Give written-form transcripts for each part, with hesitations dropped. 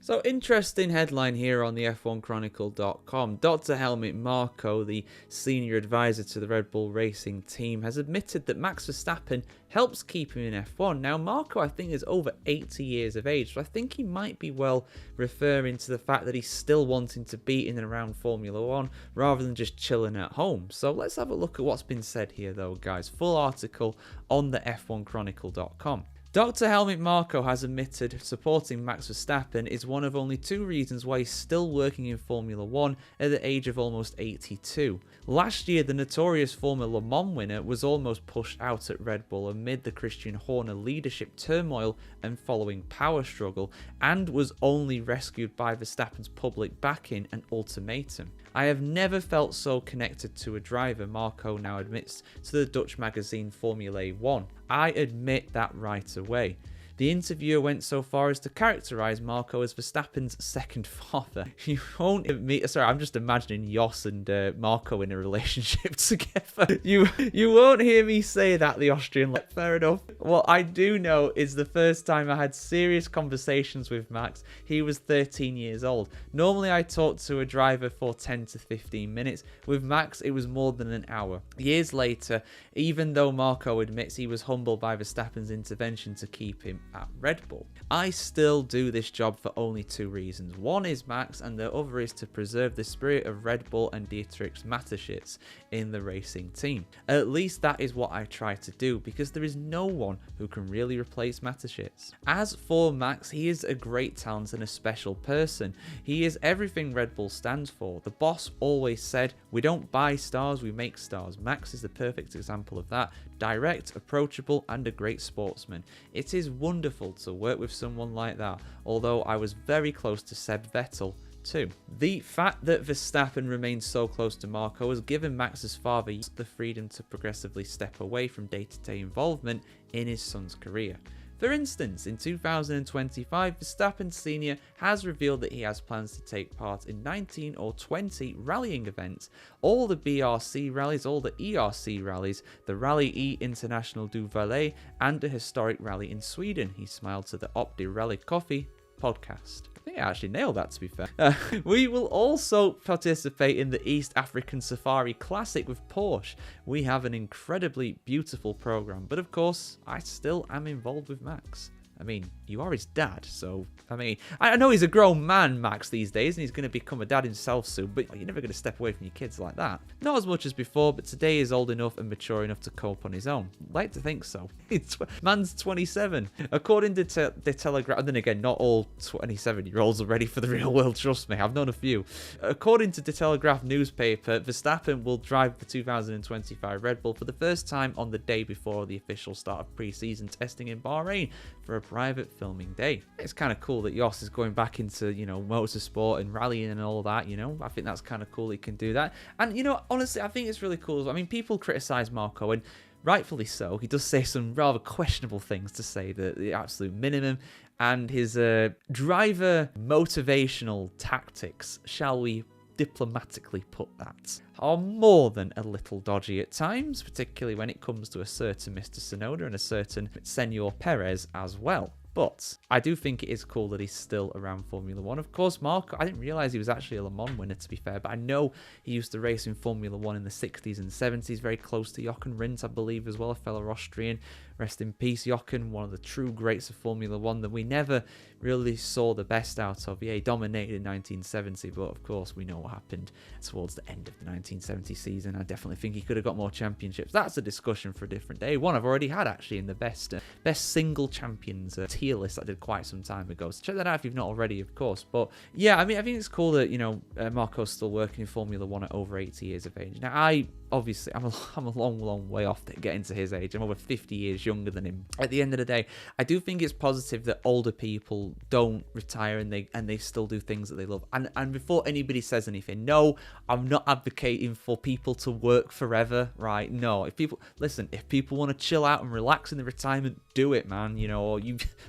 So, interesting headline here on the F1 Chronicle.com. Dr. Helmut Marko, the senior advisor to the Red Bull Racing team, has admitted that Max Verstappen helps keep him in F1. Now, Marko, I think, is over 80 years of age, so I think he might be well referring to the fact that he's still wanting to be in and around Formula 1 rather than just chilling at home. So let's have a look at what's been said here, though, guys. Full article on the F1Chronicle.com. Dr. Helmut Marko has admitted supporting Max Verstappen is one of only 2 reasons why he's still working in Formula 1 at the age of almost 82. Last year, the notorious former Le Mans winner was almost pushed out at Red Bull amid the Christian Horner leadership turmoil and following power struggle, and was only rescued by Verstappen's public backing and ultimatum. I have never felt so connected to a driver, Marko now admits to the Dutch magazine Formula 1. I admit that right away. The interviewer went so far as to characterise Marko as Verstappen's second father. You won't admit... Sorry, I'm just imagining Jos and Marko in a relationship together. You won't hear me say that, the Austrian. Fair enough. What I do know is the first time I had serious conversations with Max, he was 13 years old. Normally I talk to a driver for 10 to 15 minutes. With Max, it was more than an hour. Years later, even though Marko admits he was humbled by Verstappen's intervention to keep him at Red Bull, I still do this job for only 2 reasons. One is Max, and the other is to preserve the spirit of Red Bull and Dietrich Mateschitz in the racing team. At least that is what I try to do, because there is no one who can really replace Mateschitz. As for Max, he is a great talent and a special person. He is everything Red Bull stands for. The boss always said, "We don't buy stars, we make stars." Max is the perfect example of that. Direct, approachable, and a great sportsman. It is wonderful to work with someone like that, although I was very close to Seb Vettel too. The fact that Verstappen remains so close to Marko has given Max's father the freedom to progressively step away from day-to-day involvement in his son's career. For instance, in 2025, Verstappen Sr. has revealed that he has plans to take part in 19 or 20 rallying events, all the BRC rallies, all the ERC rallies, the Rally E International du Valais, and a historic rally in Sweden. He smiled to the Opti Rally Coffee podcast. I think I actually nailed that, to be fair. We will also participate in the East African Safari Classic with Porsche. We have an incredibly beautiful program, but of course, I still am involved with Max. I mean, you are his dad, so, I mean, I know he's a grown man, Max, these days, and he's going to become a dad himself soon, but you're never going to step away from your kids like that. Not as much as before, but today he's old enough and mature enough to cope on his own. Like to think so. Man's 27. According to the Telegraph, and then again, not all 27-year-olds are ready for the real world, trust me, I've known a few. According to the Telegraph newspaper, Verstappen will drive the 2025 Red Bull for the first time on the day before the official start of pre-season testing in Bahrain for a private filming day. It's kind of cool that Jos is going back into, motorsport and rallying and all that, I think that's kind of cool he can do that. And, honestly, I think it's really cool. I mean, people criticize Marko, and rightfully so. He does say some rather questionable things, to say the absolute minimum, and his driver motivational tactics, shall we diplomatically put that, are more than a little dodgy at times, particularly when it comes to a certain Mr. Tsunoda and a certain Senor Perez as well. But I do think it is cool that he's still around Formula 1. Of course, Marko, I didn't realise he was actually a Le Mans winner, to be fair, but I know he used to race in Formula 1 in the 60s and 70s, very close to Jochen Rindt, I believe, as well, a fellow Austrian. Rest in peace, Jochen, one of the true greats of Formula 1 that we never really saw the best out of. Yeah, he dominated in 1970, but of course we know what happened towards the end of the 1970 season. I definitely think he could have got more championships. That's a discussion for a different day. One I've already had, actually, in the best single champions tier list I did quite some time ago. So check that out if you've not already, of course. But yeah, I mean, I think it's cool that, Marko's still working in Formula 1 at over 80 years of age. Now, obviously, I'm a long way off to getting to his age. I'm over 50 years younger than him. At the end of the day, I do think it's positive that older people don't retire and they still do things that they love. And before anybody says anything, no, I'm not advocating for people to work forever, right? No, if people want to chill out and relax in the retirement, do it, man.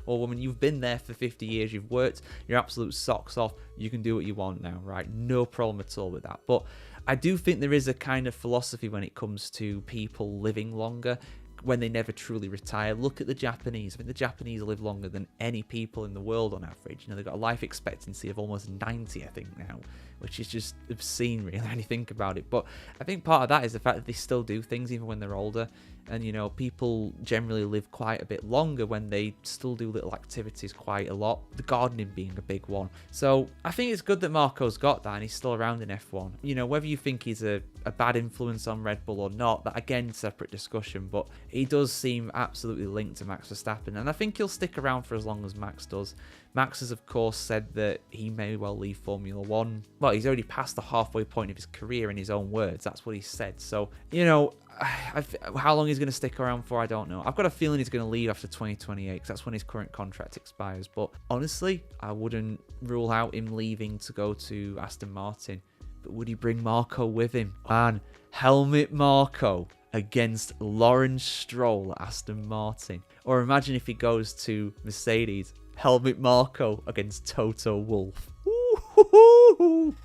Or woman, you've been there for 50 years, you've worked your absolute socks off, you can do what you want now, right? No problem at all with that. But I do think there is a kind of philosophy when it comes to people living longer. when they never truly retire. Look at the Japanese. I think the Japanese live longer than any people in the world on average. You know, they've got a life expectancy of almost 90, I think, now, which is just obscene, really, when you think about it. But I think part of that is the fact that they still do things even when they're older. And, you know, people generally live quite a bit longer when they still do little activities quite a lot, the gardening being a big one. So I think it's good that Marko's got that and he's still around in F1. You know, whether you think he's a bad influence on Red Bull or not, that again, separate discussion, but he does seem absolutely linked to Max Verstappen, and I think he'll stick around for as long as Max does. Max has, of course, said that he may well leave Formula 1. Well, he's already passed the halfway point of his career in his own words. That's what he said. So, you know, how long he's going to stick around for, I don't know. I've got a feeling he's going to leave after 2028 because that's when his current contract expires. But honestly, I wouldn't rule out him leaving to go to Aston Martin. But would he bring Marko with him? Man, Helmut Marko against Lawrence Stroll at Aston Martin. Or imagine if he goes to Mercedes, Helmut Marko against Toto Wolff.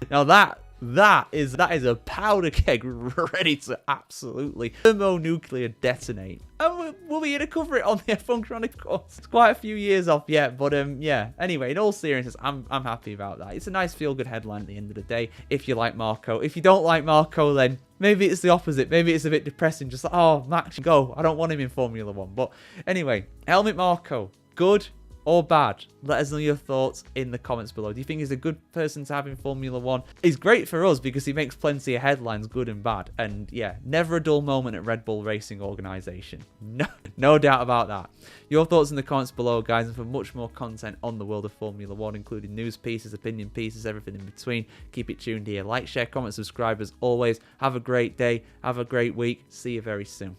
Now that is a powder keg ready to absolutely thermonuclear detonate. And we'll be here to cover it on the F1 Chronicle. It's quite a few years off yet, but yeah. Anyway, in all seriousness, I'm happy about that. It's a nice feel-good headline at the end of the day, if you like Marko. If you don't like Marko, then maybe it's the opposite. Maybe it's a bit depressing, just like, oh, Max, go. I don't want him in Formula 1. But anyway, Helmut Marko, good or bad? Let us know your thoughts in the comments below. Do you think he's a good person to have in Formula 1? He's great for us because he makes plenty of headlines, good and bad. And yeah, never a dull moment at Red Bull Racing Organisation. No doubt about that. Your thoughts in the comments below, guys. And for much more content on the world of Formula 1, including news pieces, opinion pieces, everything in between, keep it tuned here. Like, share, comment, subscribe as always. Have a great day. Have a great week. See you very soon.